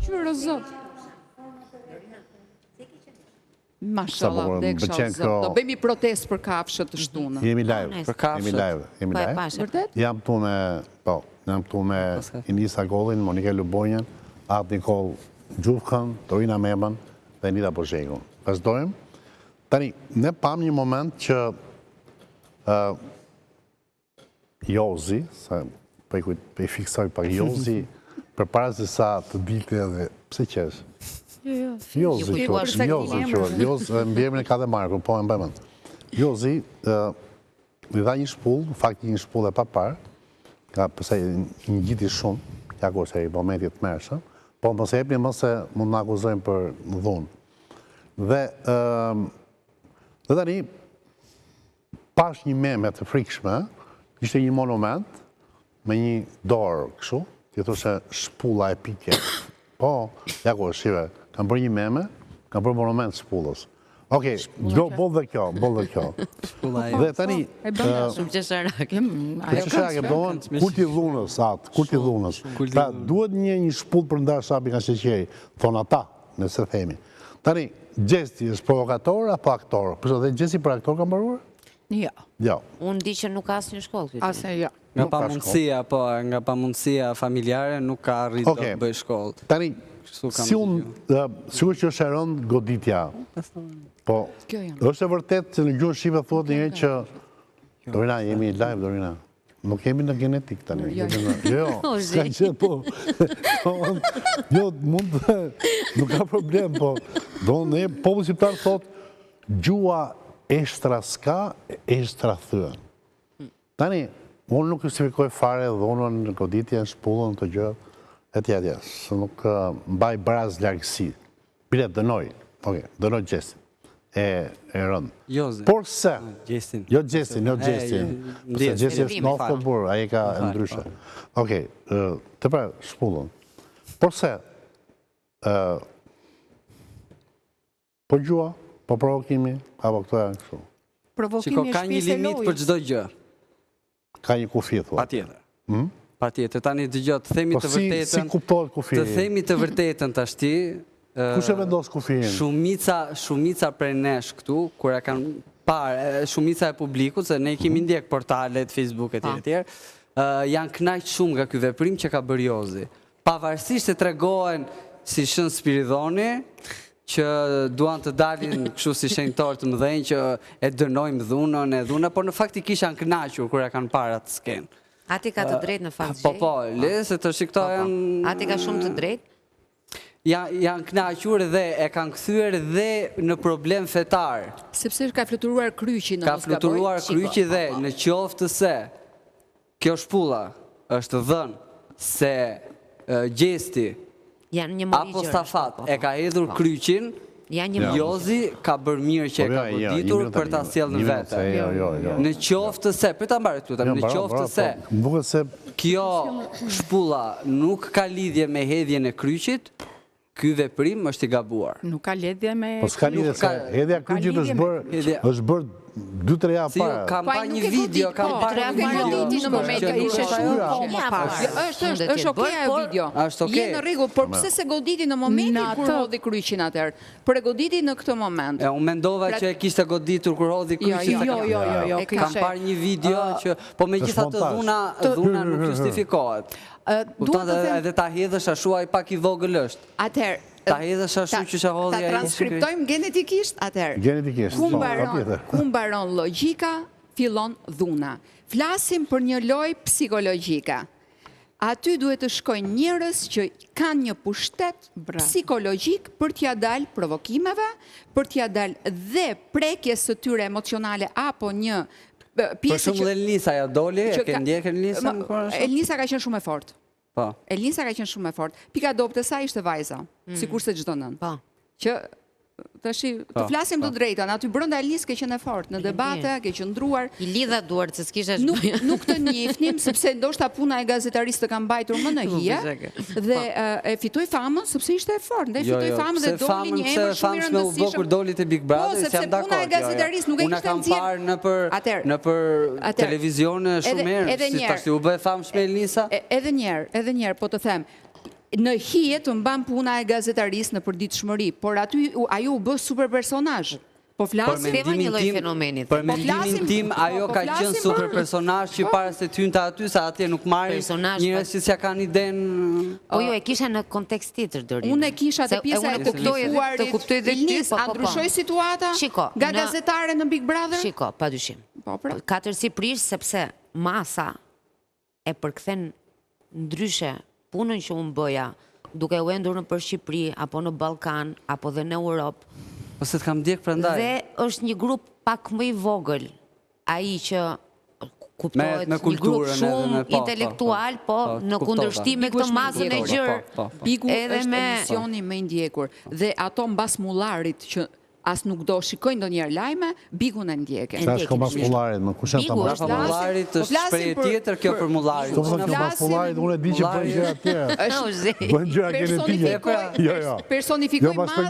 Qyro zot. Mashallah, vdeksha zot. Do bëjmë protest për kafshët të shtunën. Jemi live. Për kafshët. Jemi live. Vërtet? Jam këtu me Inisa Gollin, Monika Lubonjen, Atë Nikol Gjufkën, Dorina Memën dhe Nida Bozhekun. Vazhdojmë. Tani, ne pam një moment që Jozi, për i fiksoj pak Jozi, për para se sa të dilte edhe, pse qesh? Jozi qërë, mbjemën e ka dhe Marko, po e mbëmën. Jozi, i dha një shpull, në fakt një shpull e pa parë, ka përse një gjiti shumë, ja ku është e i momentit të mërshëm, po mëse epni mëse mund në akuzojmë për dhunë. Dhe tani, pash një meme të frikshme, ishte një monument me një dorë këshu, që thoshe shpulla e pikje. Po, ja ku është, shive, kam bërë një meme, kam bërë monument shpullës. Okej, boll dhe kjo. Dhe tani... Shumë qesharake. Qesharake, kur t'i dhunës, atë, kur t'i dhunës. Ta, duhet një shpull për ndarë shapi nga sheqeri, thonë ata, nëse themi. Tani, Gjesti është provokator apo aktor? Përse dhe Gjesti për aktor kam bërur? Jo. Unë di që nuk ka asë një shkollë. Asë jo. Nga pamundësia familjare nuk ka rritë të bëj shkollë. Tani, si unë, sigur që është e rëndë goditja, po, është e vërtet që në gjuhën shqipe thot një që, Dorina, jemi live, Dorina, nuk jemi në genetik tani. Jo, s'ka që, po, jo, mund, nuk ka problem, po, do në popull shqiptar thot, gjua eshtra s'ka, eshtra thënë. Tani, unë nuk justifikoj fare dhonën në goditje, në shpullën, të gjë, etja, së nuk mbaj braz largësi. Bilet, dënoj, dënoj Gjestin, e rëndë. Jozi. Por se, Gjestin. Jo Gjestin, përse Gjestin është në ofë burë, a e ka ndryshe. Okej, të pra, shpullën. Por se, po gjua, po provokimi, apo këto e në kështu. Shiko, ka një limit për çdo gjë. Ka një kufi, thua. Pa tjetër, tani dëgjoj, të themi të vërtetën. Si kuptohet kufi? Të themi të vërtetën të ashti. Kush e vendos kufin? Shumica prej nesh këtu, kur e kanë parë, shumica e publikut, se ne kemi ndjek portalet, Facebook e tjetër, janë knajt shumë nga ky veprim që ka bërë Jozi. Pavarësisht se tregohen si shën Spiridoni, që duan të dalin kështu si shenjtor të mëdhenj që e dënojmë dhunën, por në faktikisht janë kënaqur kur e kanë parë atë skenë. Ati ka të drejtë në fakt. Po, se të shiktojnë... Ati ka shumë të drejtë? Janë kënaqur dhe e kanë kthyer dhe në problem fetar. Sepse ka fluturuar kryqi në Ka fluturuar kryqi dhe në qoftë se kjo shpulla është dhënë se Gjesti apo Stafat e ka hedhur kryqin, Jozi ka bërë mirë që e ka goditur për ta sjellë në vete. Në qoftë se, për ta mbarë këtu, në qoftë se kjo shpulla nuk ka lidhje me hedhjen e kryqit, ky veprim është i gabuar. Nuk ka lidhje me... Po s'ka lidhje se hedhja kryqit është bërë 2-3 javë para. Kam pa një video, kam pa një video. Është okej ajo video. Je në rregull, por pse se goditi në momentin kur hodhi kryqin atëherë? Por e goditi në këtë moment. Unë mendova që e kishte goditur kur hodhi kryqin. Jo. Kam parë një video që, po megjithatë dhuna nuk justifikohet. Edhe ta hedhësh ashtu ai pak i vogël është. Atëherë, ta hedhësh ashtu që hodhi ai. Ta transkriptojmë genetikisht atëherë. Genetikisht. Ku mbaron logjika, fillon dhuna. Flasim për një lojë psikologjike. Aty duhet të shkojnë njerëz që kanë një pushtet psikologjik për t'ia dalë provokimeve, për t'ia dalë dhe prekjes së tyre emocionale apo një për shumë dhe Elnisa ja doli, e ke ndjek Elnisa? Elnisa ka qenë shumë e fortë. Elnisa ka qenë shumë e fortë. Pika dobët e saj ishte vajza, sikur se çdo nën. Që të flasim të drejtën, aty brenda Elis ke qenë fort në debate, ke qëndruar. I lidha duart se s'kisha Nuk të njihnim, sepse ndoshta puna e gazetarisë të kam mbajtur më në hije dhe e fitoi famën sepse ishte e fortë, dhe fitoi famën dhe doli një emër shumë i rëndësishëm. Kur doli te Big Brother, jam dakord. Puna e gazetarisë nuk e kishte nxjerrë. Unë kam parë në televizione shumë herë, si tash u bë famshme Elisa. Edhe një herë, po të them. Në hije të mban puna e gazetarisë në përditshmëri, por aty ajo u bë super personazh. Po flasim për një lloj fenomeni. Për mendimin tim, ajo ka qenë super personazh që para se të hynte aty, sa atje nuk marrin njerëz që s'ja kanë iden. Po jo, e kisha në kontekst tjetër Dorina. Unë e kisha te pjesa e të kuptoj dhe ti, a ndryshoi situata nga gazetare në Big Brother? Shiko, padyshim. Katërsi prish sepse masa e përkthen ndryshe punën që unë bëja, duke u endur në për Shqipëri, apo në Ballkan, apo dhe në Europë. Ose të kam ndjek prandaj. Dhe është një grup pak më i vogël, ai që kuptohet një grup shumë intelektual, po në kundërshtim me këtë masën e gjerë. Bigu është emisioni më i ndjekur. Dhe ato mbas Mullarit që as nuk do shikojnë ndonjëherë lajme, Bigun e ndjekën. Sa është mbas Mullarit, më kush janë ta mbas Mullarit, është shprehje tjetër kjo për Mullarin. Po mbas Mullarit, unë e di që bën gjëra të tjera. Bën gjëra genetike. Jo. Personifikoj masën.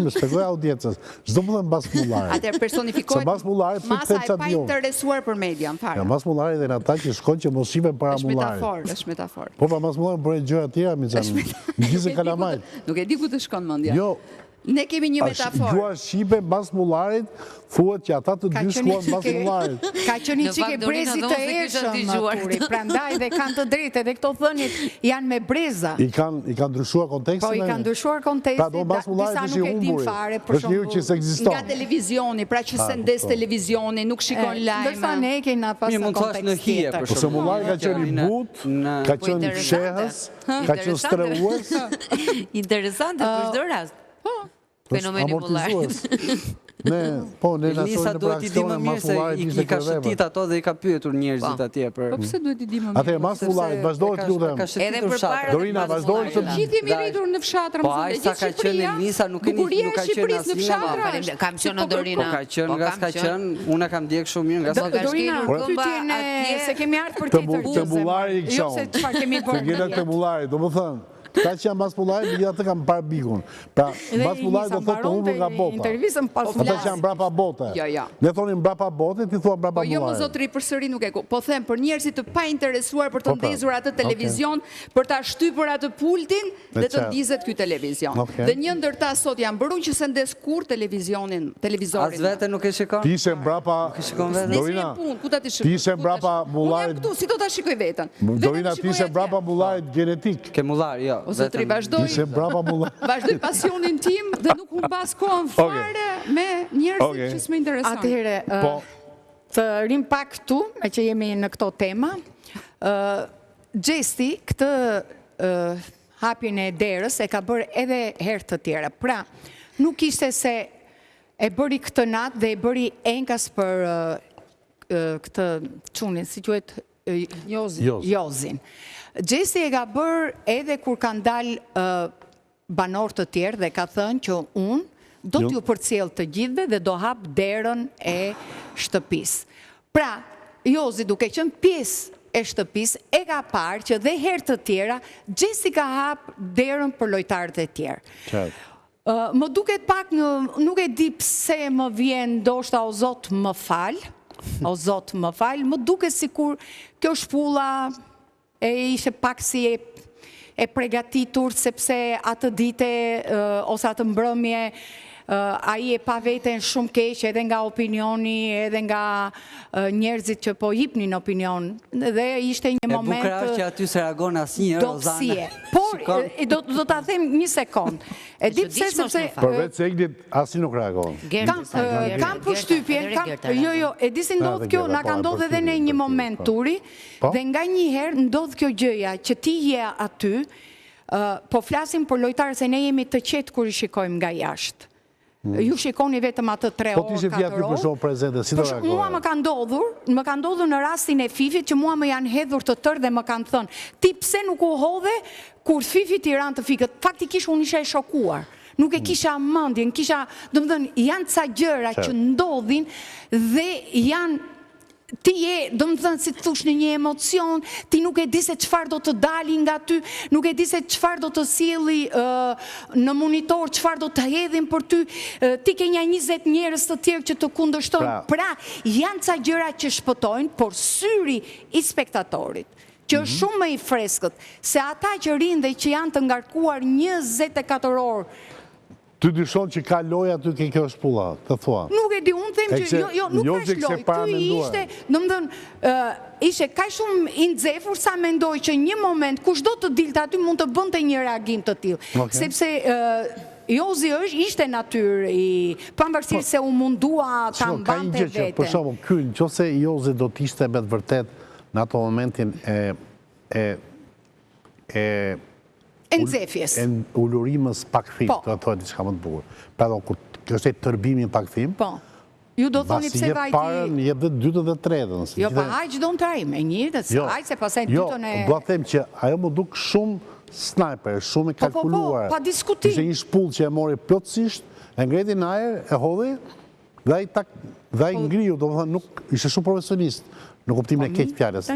Më shpjegoj audiencës. Çdo më thon mbas Mullarit. Atëherë personifikoj masa e pa interesuar për median fare. Mbas Mullarit dhe ata që shkojnë që mos shihen para Mullarit. Është metafor. Po mbas Mullarit bëjnë gjëra të tjera, më thënë. Gjithë kalamajt. Nuk e di ku të shkon mendja. Jo. Ne kemi një metaforë. Gjua Shqipe mbas Mullarit, thuhet që ata të dy shkuan mbas Mullarit. Ka qenë një çike brezi të ershëm aturi, prandaj dhe kanë të drejtë, edhe këto thënit janë me breza. I kanë ndryshuar kontekstin. Po i kanë ndryshuar kontekstin. Disa nuk e din fare, për shembull. Nga televizioni, pra që se ndes televizioni, nuk shikon lajme. Ndërsa ne kemi pas kontekst tjetër. Ose Mullari ka qenë i but, ka qenë shehës, ka qenë streues. Interesante për çdo rast. Fenomeni Mullarit. Elisa duhet i di më mirë se i ka shëtit ato dhe i ka pyetur njerëzit atje për... Po pse duhet i di më mirë? Atëherë mas Mullarit, vazhdojt lutem. Edhe për para... Dorina, vazhdojt të... Gjithë jemi rritur në fshatrë, po ai sa ka qenë Elisa, nuk e ka qenë asnjë. Kam qenë në Dorina. Po ka qenë, nga s'ka qenë, unë kam ndjek shumë mirë, nga s'ka qenë. Dorina, pyetjen e se kemi ardhur për tjetër. Të Mullari i Jo se çfarë kemi bërë. Të Mullari, do më thënë. Ka që janë mbas Mullarit, dhe gjithë të kam parë Bigun. Pra, mbas Mullarit do thëtë të humbur nga bota. Ata që janë mbrapa bote. Ne thonim mbrapa bote, ti thua mbrapa Mullarit. Po jo më zotri, përsëri nuk e ku. Po them, për njerëzit të pa interesuar për të ndezur atë televizion, për ta shtypur atë pultin dhe të ndizet ky televizion. Dhe një ndër ta sot janë bërun që se ndes kur televizorin. As vete nuk e shikon? Ti se mbrapa... Dorina, ti se mbrapa Mullarit... Unë jam këtu, si do ta shikoj vetën? Dorina, ti se mbrapa Mullarit genetik. Ke Mullari, jo. O zotri, vazhdoj pasionin tim dhe nuk unë pas kohën fare me njerëzit që s'me intereson. Atëhere, të rim pak këtu, me që jemi në këto tema, Gjesti këtë hapjen e derës e ka bërë edhe herë të tjera. Pra, nuk ishte se e bëri këtë natë dhe e bëri enkas për këtë qunin, si quhet Jozin. Gjesti e ka bërë edhe kur kanë dalë banor të tjerë dhe ka thënë që unë do t'ju përcjell të gjithve dhe do hap derën e shtëpisë. Pra, Jozi duke qenë pjesë e shtëpisë e ka parë që dhe herë të tjera Gjesti ka hap derën për lojtarët e tjerë. Më duket pak nuk e di pse më vjen ndoshta o Zot më fal, më duket sikur kjo shpulla e ishe pak si e pregatitur sepse atë dite ose atë mbrëmje a i e pa veten shumë keq edhe nga opinioni, edhe nga njerëzit që po hipnin opinion. Dhe ishte një moment... E bukra që aty se reagon asnjë, Rozana. Por, do t'a them një sekund. E di pse sepse... Për vetë se Eglit asnjë nuk reagon. Kam përshtypjen, e di si ndodh kjo, na ka ndodh edhe në një moment turi, dhe nga një herë ndodh kjo gjëja që ti je aty, po flasim për lojtarë se ne jemi të qetë kur i shikojmë nga jashtë. Ju shikoni vetëm atë 3 orë, 4 orë. Po ti që t'ja ty për shumë prezente, si do reagoja? Mua më ka ndodhur në rastin e Fifit që mua më janë hedhur të tërë dhe më kanë thënë, ti pse nuk u hodhe kur Fifi Tiranë të fikët? Faktikisht unë isha e shokuar. nuk e kisha mendjen, domethënë janë ca gjëra që ndodhin dhe janë ti je, domethënë si të thush në një emocion, ti nuk e di se çfarë do të dali nga ty, nuk e di se çfarë do të sjelli në monitor, çfarë do të hedhin për ty, ti ke një 20 njerëz të tjerë që të kundërshtojnë. Pra, janë ca gjëra që shpëtojnë, por syri i spektatorit që është shumë më i freskët, se ata që rinë dhe që janë të ngarkuar 24 orë. Ty dyshon që ka loja ty ke kjo shpulla, të thua? Nuk e di, unë them që nuk ka shloj. Ky ishte, domethënë, ishte ka shumë i nxefur sa mendoj që një moment, kushdo të dilte aty mund të bënte një reagim të tillë. Sepse Jozi ishte natyrë i pavarësisht se u mundua ta mbante veten. Për shembull, ky nëse Jozi do të ishte me të vërtet në ato momentin nxefjes. Ulurimës pakfim, të thojë diçka më të bukur. Pra do kur është tërbimin pakfim. Po. Ju do thoni pse vajti. Basi parën, jep dhe dytën dhe tretën. Jo, pa aq do të trajim, e njëjtë, aq se pastaj dytën e. Jo, do të them që ajo më duk shumë sniper, shumë i kalkuluar. Pa diskutim. Ishte një shpull që e mori plotësisht, e ngreti në ajër, e hodhi, dhe ai ngriu, domethënë nuk ishte shumë profesionist. Në kuptimin e keq fjalës,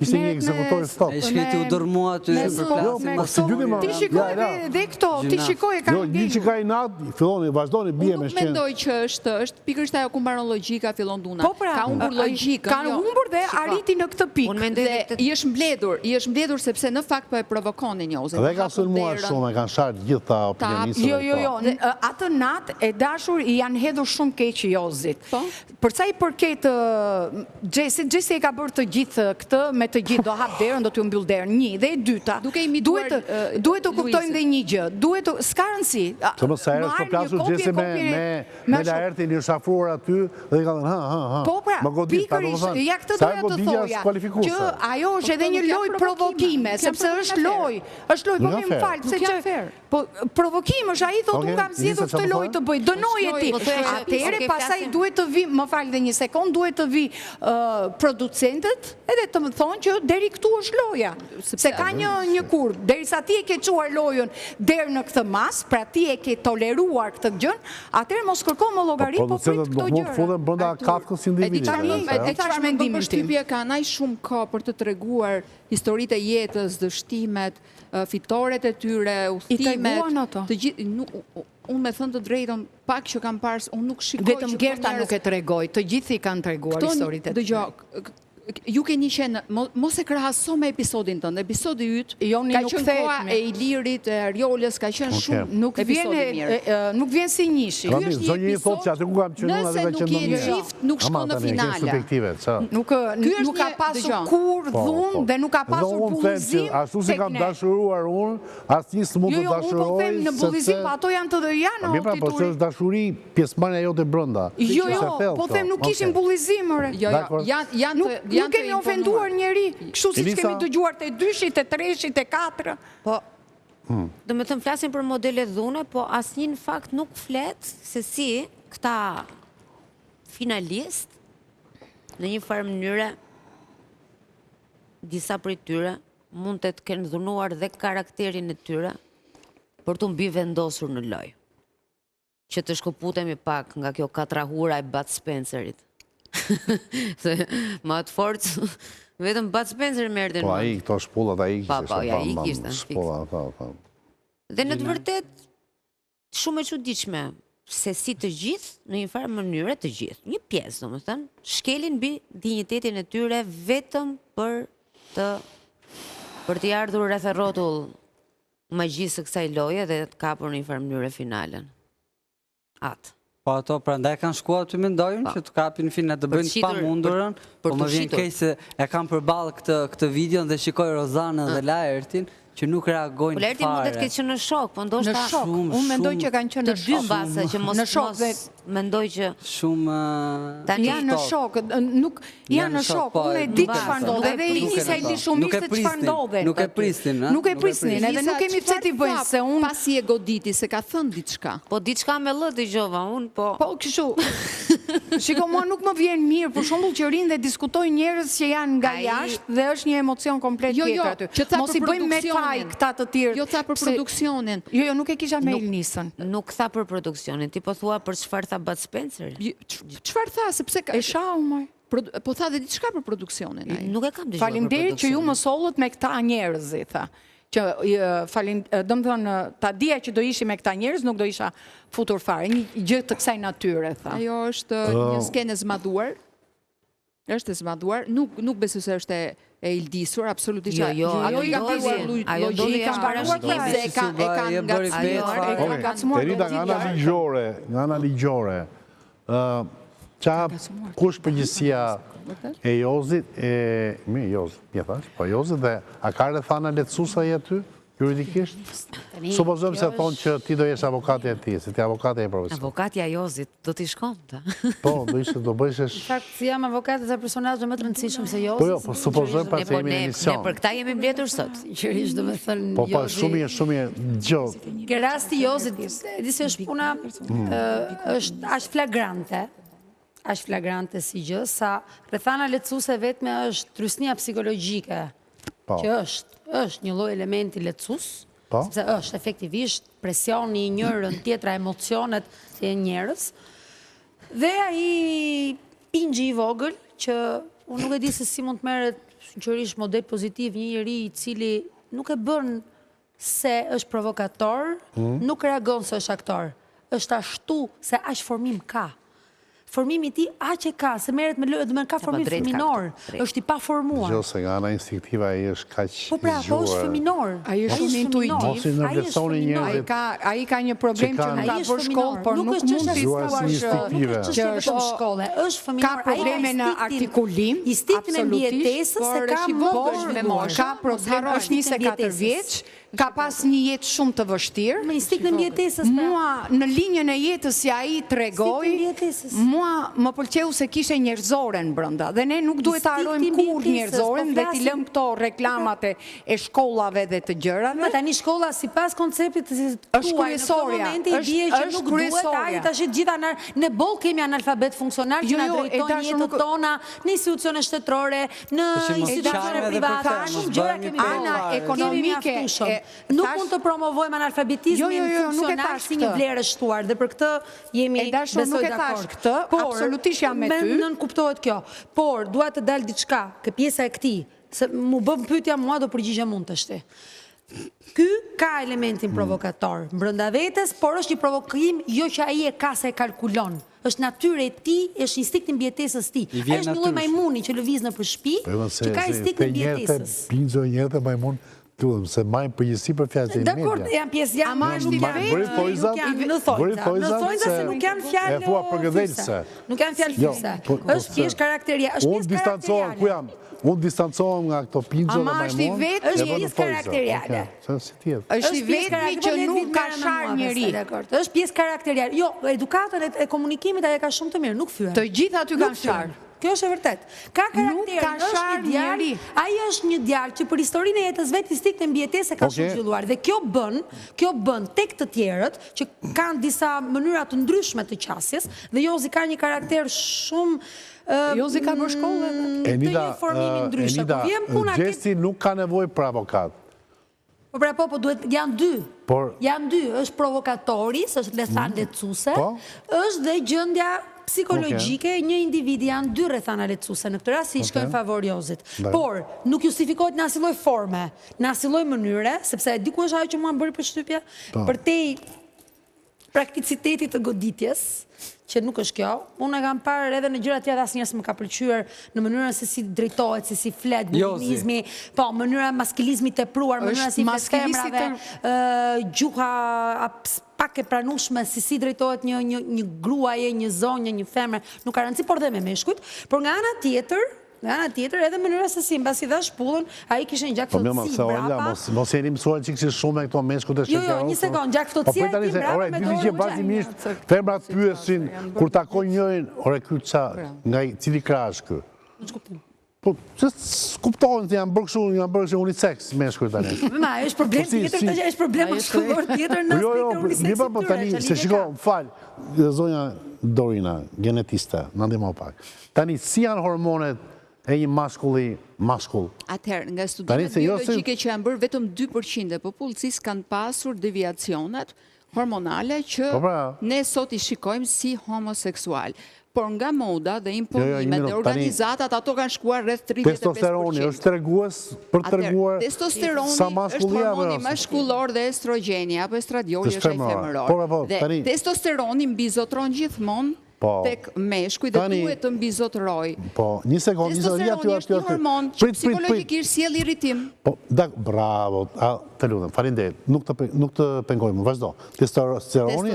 ishte një ekzekutor i ftohtë. Ai shkreti u dërmua aty për plasin. Ti shikoj dhe këto, ti shikoj ka. Jo, një që ka i natë, filloni, vazhdoni, bie me shkencë. Unë mendoj që është pikërisht ajo ku mbaron logjika, fillon Duna. Ka humbur logjikën. Ka humbur dhe arriti në këtë pikë. Unë mendoj i është mbledhur sepse në fakt po e provokonin Jozin. Dhe ka sulmuar shumë, e kanë sharë gjitha opinionistët. Jo, atë natë e dashur i janë hedhur shumë keq Jozit. Për sa i përket Gjesi e ka bërë të gjithë këtë, me të gjithë do hap derën, do t'ju mbyll derën, një, dhe e dyta. Duhet të kuptojmë dhe një gjë, s'ka rëndësi. Të më sa erës për plasur Gjesi me laertin një shafruar aty, dhe i ka dhe po pra, pikërisht, ja këtë doja të thoja, që ajo është edhe një loj provokime, sepse është loj, po mi më falë, se që provokime është, a i thotë unë kam zjedhur këtë loj të bëj, dënoj e ti, atere pasaj duhet të vi, më falë dhe një sekund, duhet të vi producentët edhe të më thonë që deri këtu është loja, se ka një kur, derisa ti e ke quar lojën derë në këtë mas, pra ti e ke toleruar këtë gjën, atëherë mos kërko më llogari, po prit këto gjëra. Mund futen brenda kafkës individit. E çfarë mendimin tim? Shtypja ka aq shumë kohë për të treguar historitë e jetës, dështimet, fitoret e tyre, udhëtimet, të gjithë. Unë me thënë të drejtën, pak që kam parë, unë nuk shikoj që... Vetëm Gerta nuk e tregoj, të gjithë i kanë treguar historitë e tyre. Dëgjoj, ju keni qenë, mos e krahaso me episodin tënë, episodi ytë, ka qenë koha e Ilirit, e Ariolës, ka qenë shumë episodi mirë. Nuk vjen si njëshi. Zonjë i thotë që atë ku kam qenë unë dhe ka qenë në qift, nuk shko në finale. Nuk ka pasur kur dhunë dhe nuk ka pasur bullizim. Ashtu si kam dashuruar unë, asë një së mund të dashuroj. Unë po them në bullizim, pa ato janë të dhe janë. Mi pra, po që është dashuri pjesëmarrja jote brenda. Jo, po them nuk kishin bullizim. Nuk kemi ofenduar njeri, kështu si që kemi dëgjuar të dyshit, të treshit, të katra. Po, do me thëmë flasin për modelet dhune, po asnjë në fakt nuk flet se si këta finalist, në një farë mënyre, disa për tyre, mund të kenë dhunuar dhe karakterin e tyre, për të mbi vendosur në loj. Që të shkoputemi pak nga kjo katrahura e Bud Spencerit. Se ma të forcë, vetëm Bud Spencer mërë po a i këto shpullat a i dhe në të vërtet shumë e çuditshme se si të gjithë në një farë mënyre të gjithë një pjesë do më thënë shkelin mbi dinjitetin e tyre vetëm për të ardhur rreth e rrotull magjisë së kësaj loje dhe të kapur në një farë mënyre finalen atë. Po ato prandaj kanë shkuar të mendojnë që të kapin finale të bëjnë pa mundurën, po më vjen keq se e kam përballë këtë videon dhe shikoj Rozanën dhe Laertin që nuk reagojnë fare. Laerti mund të ketë qenë në shok, po ndoshta unë mendoj që kanë qenë në dy mbase që mos mendoj që shumë janë në shok, nuk janë në shok. Unë e di çfarë ndodhe dhe i nisi ai shumicë çfarë ndodhe. Nuk e prisnin, Nuk e prisnin, edhe nuk kemi pse t'i bëjnë se unë pasi e goditi se ka thënë diçka. Po diçka me lë dëgjova unë, po kështu. Shiko, mua nuk më vjen mirë, për shembull që rinë dhe diskutojnë njerëz që janë nga jashtë dhe është një emocion komplet tjetër aty. Mos i bëjmë me faj këta të tjerë. Jo tha për produksionin. Jo, nuk e kisha me Elnisën. Nuk tha për produksionin, ti po thua për çfarë tha Bud Spencer? Çfarë tha, sepse e shau më. Po tha dhe diçka për produksionin ai. Nuk e kam dëgjuar. Faleminderit që ju më sollët me këta njerëz, tha. Që domethënë ta dija që do ishi me këta njerëz, nuk do isha futur fare. Një gjë të kësaj natyre, tha. Ajo është një skenë zmadhuar. Është e zmadhuar, nuk besoj se është e ildisur, absolutisht. Jo, ajo i ka paruar logjika parashikimit se e kanë ngacmuar. Terita, nga ana ligjore, kush përgjësia e Jozit, Jozit dhe a ka rrethana lehtësuesa aty, juridikisht? Supozojmë se thonë që ti do jesh avokati e ti, se ti avokati e profesionit. Avokatja Jozit, do t'i shkonte. Po, do bëjshesh... Në fakt, si jam avokatës e personazhe më të rëndësishëm se Jozit. Po jo, po supozojmë pas se jemi në emision. Ne për këta jemi mbletur sot. Sinqerisht, do me thënë Po, shumë gjotë. Ke rasti Jozit, disi është puna, është flagrante, si gjë, sa rrethana lehtësuese vetme është trysnia psikologjike, që është një lloj elementi lehtësues, sepse është efektivisht presioni i njërën tjetra, emocionet si e njerëz, dhe ai pingji i vogël, që unë nuk e di se si mund të merret sinqerisht model pozitiv një njeri i cili nuk e bën se është provokator, nuk reagon se është aktor, është ashtu se aq formim ka. Formimi ti aq e ka, se merret me lojë, dhe ka formim fëminor, është i pa formuar. Jo, se nga ana instinktive ai është kaq i po pra, po është fëminor. Ai është shumë intuitiv. Mos i ndërtesoni njerëzit. Ai ka një problem që nuk ka bërë shkollë, por nuk mund t'i thuash që është shkolle. Është fëminor. Ka probleme në artikulim, instiktin e mbijetesës se ka vogël me moshë. Ka problem, është 24 vjeç. Ka pas një jetë shumë të vështirë. Me instiktin e mbijetesës. Mua, në linjën e jetës si ai tregoi, mua më pëlqeu se kishe njerëzoren brenda. Dhe ne nuk duhet të harrojmë kurrë njerëzoren dhe t'i lëmë këto reklamat e shkollave dhe të gjërave. Ma tani shkolla sipas konceptit është kryesorja. Është kryesorja. Tash gjitha në boll kemi analfabet funksional që na drejtojnë jetën tona në institucione shtetërore, në institucione private. Gjëra kemi ana ekonomike. Nuk mund të promovojmë analfabetizmin funksional si një vlerë e shtuar, dhe për këtë jemi besoj dakord. Absolutisht jam me ty. Nën kuptohet kjo. Por, dua të dalë diçka, kë pjesa e këtij, se mu bëm pyetja, mua do përgjigjem mund të shte. Ky ka elementin provokator brenda vetes, por është një provokim jo që ai e ka se e kalkulon. Është natyra e tij, është instinkti i mbijetesës tij. Ai është një lloj majmuni që lëviz nëpër shtëpi, që ka instinktin e mbijetesës. Pinzo njerëz majmun. Se majmë përgjësi për fjallë të i media. Dakor, janë pjesë janë. Ama është një vetë, në thojza se nuk janë fjallë fyse. Nuk janë fjallë fyse. është pjesë karakteria. Unë distancohem nga këto pinzo dhe majmun. Ama është i vetë, është pjesë karakteriale. është i vetëmi që nuk ka sharë njëri. është pjesë karakteriale. Jo, edukatën e komunikimit ajo ka shumë të mirë, nuk fyen. Të gjitha aty kanë sharë. Kjo është e vërtet. Ka karakterin, është një djalë, ai është një djalë që për historinë e jetës vetë instinkt e mbijetesë ka shumë zhvilluar dhe kjo bën tek të tjerët që kanë disa mënyra të ndryshme të qasjes dhe Jozi ka një karakter shumë Jozi ka në shkollë të një formimi ndryshme. Enida, Gjesti nuk ka nevojë për avokat. Po pra po, duhet, janë dy. Janë dy, është provokatori, është lethan lehtësuese, është dhe gjendja psikologjike e një individi, janë dy rrethana lehtësuese në këtë rast si shkojnë favor Jozit. Por nuk justifikohet në asnjë lloj forme, në asnjë lloj mënyre, sepse e di ku është ajo që mua më bëri përshtypje, përtej prakticitetit të goditjes, që nuk është kjo. Unë e kam parë edhe në gjëra tjera asnjëherë s'më ka pëlqyer në mënyrën se si drejtohet, se si flet, bulinizmi, po, mënyra maskilizmi tepruar, mënyra si flet femrave, gjuha pak e pranueshme si drejtohet një gruaje, një zonjë, një femër, nuk ka rëndësi, por dhe me meshkujt, por nga ana tjetër, edhe mënyra se si mbasi dha shpullën, ai kishte një gjakftësi brapa. Mos jeni mësuar çik si shumë me këto meshkut e shkëlqyer. Jo, një sekond, gjakftësia e tij brapa me dorë. Që bazimisht femrat pyesin kur takojnë njërin, ore ky ça, nga cili krah është ky? Po, që s'kuptojnë të janë bërë unisex meshkujt tani. Ma, është problem tjetër, të është problem shkollor tjetër në aspekte unisex të tyre. Se shiko, falë, zonja Dorina, genetiste, në ndihmo pak. Tani, si janë hormonet e një mashkull? Atëherë, nga studimet biologjike që janë bërë, vetëm 2% e popullsisë kanë pasur deviacionet hormonale që ne sot i shikojmë si homoseksual. Por nga moda dhe imponimet dhe organizatat, ato kanë shkuar rreth 35%. Testosteroni është tregues për treguar sa është maskullia hormoni mashkullor dhe estrogeni, apo estradioli është ai femëror. Dhe testosteroni mbizotron gjithmonë tek meshkuj dhe duhet të mbizotëroj. Po, një sekund, testosteroni është një hormon që psikologjikisht sjell irritim. Bravo, të lutem, faleminderit. Nuk të pengojmë, vazhdo. Testosteroni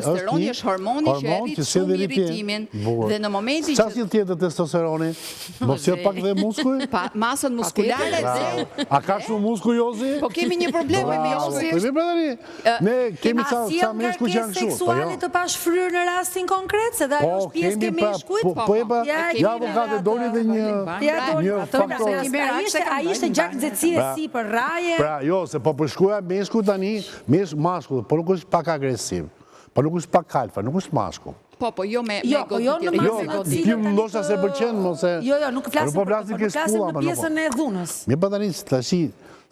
është hormoni që e rrit irritimin dhe në momentin që... Qa si tjetë testosteroni? Mos jë pak dhe muskuj? Masën muskulare dhe... A ka shumë muskuj, Jozi? Po kemi një problem me muskuj. Ne kemi ca muskuj që janë kështu. A si seksuale të pashfryrë në rastin konkret, se dhe ajo është pjesë ke meshkujt? Po e pa, ja avokate doni dhe një faktor. A ishte gjak nxehtësie si për raje? Pra, jo, se po përshkuja meshkuj tani, mashkull, po nuk është pak agresiv, po nuk është pak alfa, nuk është mashkull. Po, jo me goditje. Jo, ndoshta se pëlqen, mose... Jo, nuk flasim në pjesën e dhunës. Mi pa tani, tashi,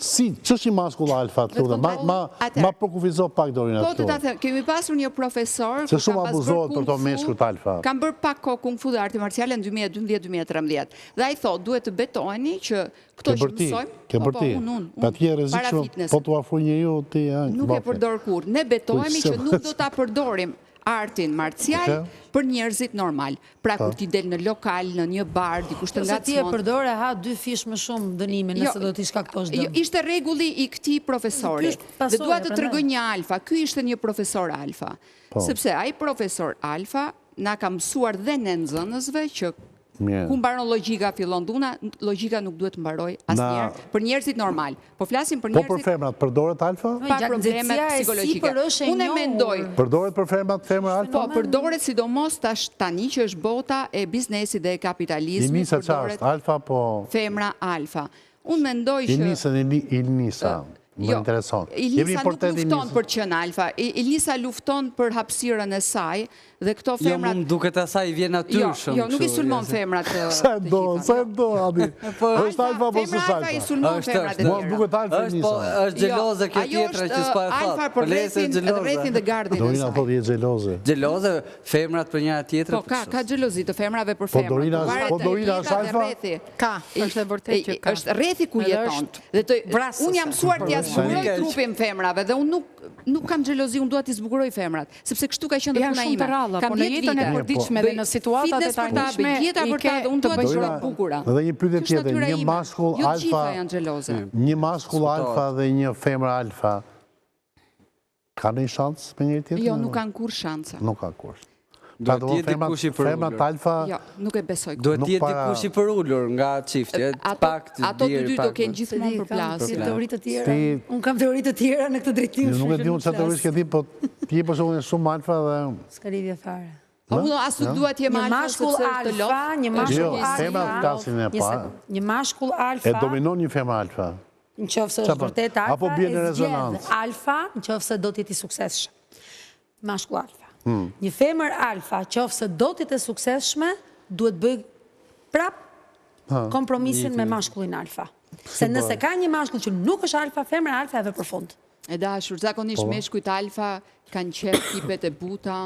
si, që është një maskull alfa, të lutem, ma përkufizo pak Dorina të lutem. Kemi pasur një profesor, se shumë abuzohet për to meshkut alfa. Kam bërë pak ko kung fu dhe arti marciale në 2012-2013. Dhe a i thot, duhet të betojni që këto që mësojmë... Ke bërti, pa tje rezikshme, po të afru një ju, ti... Nuk e përdor kur. Ne betojmi që nuk do të përdorim artin marcial për njerëzit normal. Pra, kur ti del në lokal, në një bar, dikush të ngacmon... Se ti e përdore, ha 2 fish më shumë dënime, nëse do t'i shkaktosh dëm. Ishte regulli i këti profesori. Dhe dua të tregoj një alfa. Ky ishte një profesor alfa. Sepse ai profesor alfa na ka mësuar dhe ne nxënësve që ku mbaron logjika fillon dhuna, logjika nuk duhet të mbaroj asnjëherë për njerëzit normal. Po flasim për njerëzit... Po për femrat, përdoret alfa? Pa probleme psikologjike. Unë mendoj... Përdoret për femrat alfa? Po, përdoret sidomos tani që është bota e biznesit dhe e kapitalizmit. Ilnisa qast, alfa po... Femra alfa. Unë mendoj që... Ilnisa, më intereson. Ilnisa nuk lufton për qenë alfa. Ilnisa lufton për hapësirën e saj dhe këto femrat... Jo, mund duket asaj i vjen natyrshëm. Jo, nuk i sulmon femrat të gjitha. Se do, Adi. është alfa po së alfa? Femra alfa i sulmon femrat e tjera. Mua duket alfa i njësa. është gjeloze kjo tjetra që s'pa e alfa për rrethin dhe gardin e Dorina thot je gjeloze. Gjeloze, femrat për njëra tjetër? Po, ka gjelozi të femrave për femrat. Po Dorina është alfa? Ka, është e vërtet që ka. është rrethi ku jeton. Unë jam mësuar t'ja zbukuroj trupin femrave dhe unë nuk kam gjelozi, unë dua t'i zbukuroj femrat, sepse kështu ka qenë dhe puna ime. Po në jetën e përditshme dhe në situatat e tashme i ke të bëjsh të bukura. Dhe një pyetje tjetër, një mashkull alfa... Jo gjitha janë gjeloze. Një mashkull alfa dhe një femër alfa, ka një shansë me njëri tjetër? Jo, nuk kanë kur shansa. Nuk ka kur. Duhet tjeti kush i për ullur. Femrat alfa... Jo, nuk e besoj. Duhet tjeti kush i për ullur nga qiftje. Ato të dy do kenë gjithmonë për plasje. Teoritë të tjera. Unë kam teoritë të tjera në këtë drejtim. Nuk e di unë që teorisht këti, po ti për shumë shumë alfa dhe... Ska lidhje fare. Unë asë nuk duhet jem alfa sepse të lof. Një mashkull alfa... Një mashkull alfa... E dominon një femër alfa. Në qofë se është vërtet alfa, e zgjedh alfa, në qofë se do t'jeti sukseshme. Mashkull alfa. Një femër alfa, qofë se do t'jeti sukseshme, duhet bëj prap kompromisin me mashkullin alfa. Se nëse ka një mashkull që nuk është alfa, femër alfa e vë për fund. E dashur, zakonisht meshkujt alfa kanë qef tipet e buta,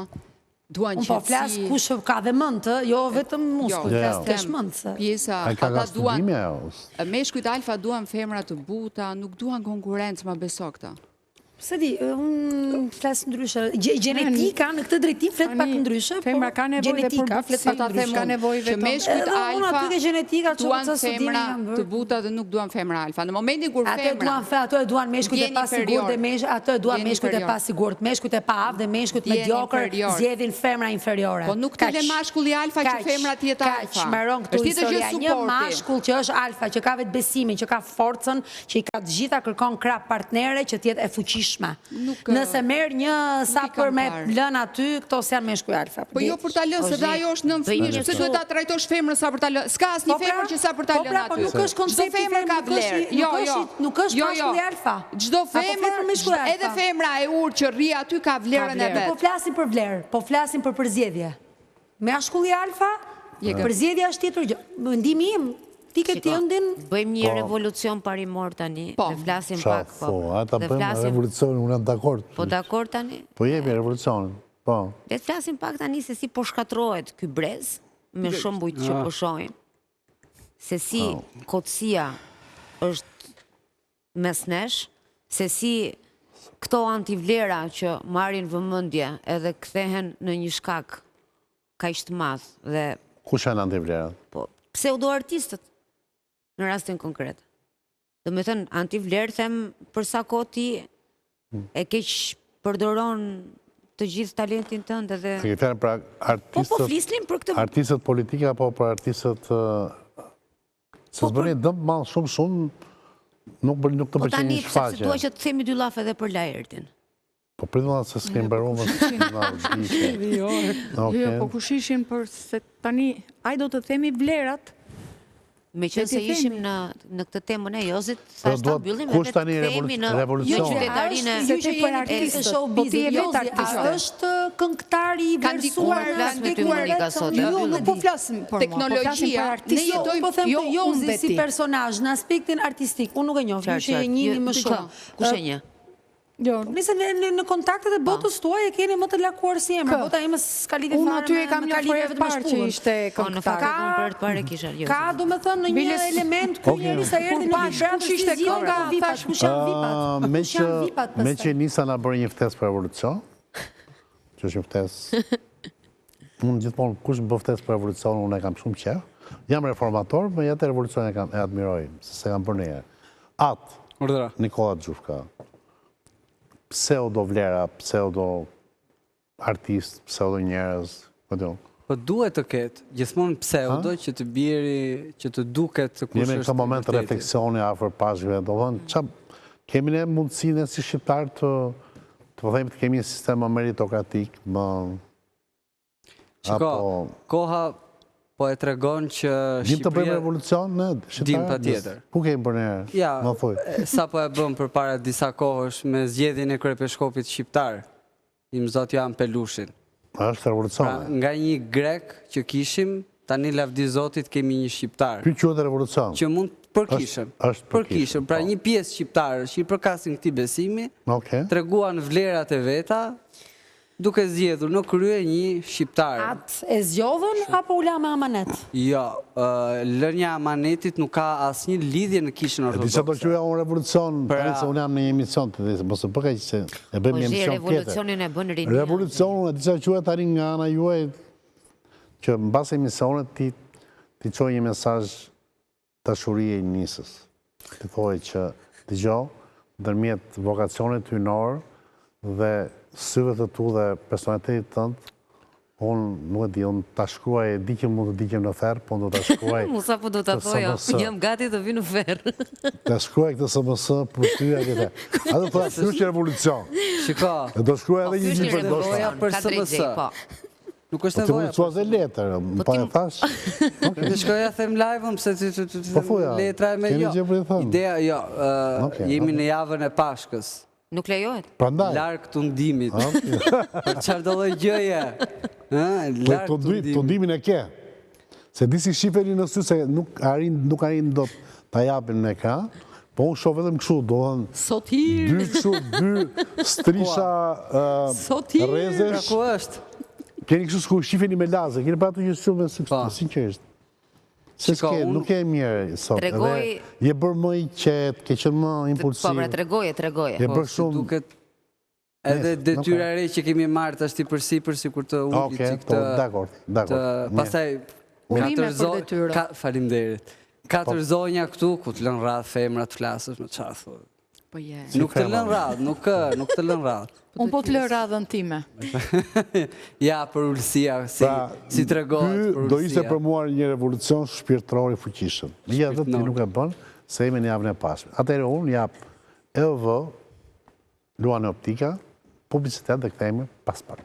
duan qëtësi... Unë po flasë kush ka dhe mëndë, jo vetëm muskull, flasë kesh mëndë. Pjesa, ata duan... Meshkujt alfa duan femra të buta, nuk duan konkurencë, ma beso këta. Se di, unë flasë ndryshë. Genetika në këtë drejtim fletë pak ndryshë, femra ka nevoj dhe për bëfësi, ka nevoj që meshkujt alfa duan femra të të buta dhe nuk duan femra alfa. Në momentin kur femra... Ato e duan meshkujt e pasigurt dhe ato e duan meshkujt e pasigurt. Meshkujt e paavë dhe meshkujt mediokër zgjedhin femra inferiore. Po nuk të le mashkulli alfa që femra tjetë alfa. Shmaron këtu historia. Një mashkull që është alfa, që ka vetë besimin, që ka forcën, që i ka të gjitha kërkon krap partnere, që tjetë e fuqishme fuqishme. Nëse merë një sa për me lën aty, këto se janë me shkuj alfa. Po jo për ta lënë, se dhe ajo është nën fëmijë, pse duhet ta trajtosh femrën sa për ta lënë? S'ka asnjë femër që sa për ta lënë aty. Po nuk është koncepti femër ka vlerë. Nuk është ka shkuj alfa. Çdo femër, edhe femra e urtë që rri aty ka vlerën e vet. Po flasim për vlerë, po flasim për përzgjedhje. Me ashkulli alfa, përzgjedhja është tjetër gjë. Mendimi im, ti ke tëndin... Bëjmë një revolucion parimor tani, dhe flasim pak. Ata bëjmë revolucionin, unë jam dakord. Po dakord tani? Po jemi revolucionin, po. Dhe flasim pak tani se si po shkatrohet ky brez, me shumë bujtë që po shohim. Se si kotësia është mes nesh, se si këto antivlera që marrin vëmendje edhe kthehen në një shkak kaq të madh dhe kush janë antivlerat? Po, pseudo-artistët në rastin konkret. Do me thënë, antivlerë them përsa kohë ti e keq përdoron të gjithë talentin tënd edhe... Sekretarë, pra Po flisnim për këtë... Artistët politike apo për artistët... Se të bëni dëmë malë shumë, nuk të përqenjë një shfaqe. Po tani, duha që të themi dy lafe edhe për Laertin. Po pritë nga se s'kem bërru më Jo, po kush ishin për se tani, aj do të themi vlerat. Me qënë se ishim në këtë temën e Jozit, sa është ta mbyllim edhe të themi në qytetarinë... Ju që për artistë showbizit, Jozi, a është këngëtari i versuar në Monika sot? Jo, nuk po flasim për teknologjia. Ne jetojmë, po them të Jozi si personazh në aspektin artistik. Unë nuk e njoh, ju që e njihni më shumë. Kush e njeh? Nëse në kontaktet e botës tuaj e keni më të lakuar si emra, bota ime s'ka lidhje fare me aty e kam një për e parë që ishte këngëtar. Ka do me thënë në një element ky njeri sa erdhi në kush ishte kënga, vipat, kush janë vipat. Me që Nisa na bëri një ftesë për revolucion, që është një ftesë, unë gjithmonë kush më bë ftesë për revolucion, unë e kam shumë qef, jam reformator, me jetë revolucion e admiroj, se kam për një. Atë, Nikola Gjufka, pseudo vlera, pseudo artist, pseudo njerëz, Po duhet të ketë, gjithmonë pseudo që të bjeri, që të duket të kush është... Jemi në këtë moment të refleksioni afër pashkëve, do dhënë, kemi ne mundësine si shqiptar të dhejmë të kemi një sistem më meritokratik, më... Shiko, koha po e tregon që Shqipëria... Dim të bëjmë revolucion në shqiptarë? Dim pa tjetër. Ku kemi për njerë? Ja, sa po e bëm për para disa kohësh me zgjedhjen e kryepeshkopit shqiptar, im zot Jan Pelushin. Është revolucion. Nga një grek që kishim, tani lavdi zotit kemi një shqiptar. Ky quhet revolucion. Që mund përkishëm. Përkishëm. Pra një pjesë shqiptarë që i përkasin këtij besimi, treguan vlerat e veta, duke zgjedhur në krye një shqiptar. Atë e zgjodhën apo u la me amanet? Jo, lënia amanetit nuk ka asnjë lidhje në kishën ortodokse. Disa do quja unë revolucion, se unë jam në një emision të dhe, mos e përka që e bëjmë një emision tjetër. Revolucionin e bënë rinja. Revolucionin e disa quja tani nga ana juaj, që në base emisionet ti qoj një mesazh dashurie i Nisës. Ti thoi që t'i gjo, ndërmjet vokacionit hynor dhe syve të tu dhe personalitetit tëndë, unë nuk e di, unë t'a shkruaj, di që mund të diqem në ferë, po unë t'a shkruaj... Musa po do t'a thoja, jam gati të vi në ferë. T'a shkruaj këtë SMS për tyja këte. A do t'a fyqë revolucion. Shiko. E do shkruaj edhe një një për ndoshta. Doja për SMS. Nuk është e voja. Ti mund të suaz e letër, më pa e thash. Të shkoja them live-ëm, se letra e me jo. Ideja, jo, jemi në javën e Pashkës. Nuk lejohet? Larkë të ndimit. Për qarë do dhe gjëje. Larkë të ndimit. Të ndimin e ke. Se disi shiferi në sy se nuk arin do të japin në ekran, po unë shoh vetëm kështu, do dhënë... Sotir! Dy strisha rezesh. Ku është? Keni kështu s'ku shifeni me laze, keni pa të gjithë me së kështu, sinqerisht. Se s'ke, nuk e mirë sot, edhe je bërë më i qetë, ke qënë më impulsiv. Po, bre, tregoje. Je bërë shumë... Edhe detyra re që kemi marrë të ashti përsipër, si kur të ullit që këtë... Dakor. Pasaj, falimderit. 4 zonja këtu, ku të lënë radhë femrat flasës, me qarë thua. Nuk të lënë radhë, nuk të lënë radhë. Unë po të lë radhën time. Ja, për ullësia, si të regohet për ullësia. Do ishte për muar një revolucion shpirtëror i fuqishëm. Ja, dhe ti nuk e bënë, se ime një javën e pasme. Atëre unë japë EV Luan e Optika, publicitet dhe kthejme pas pak.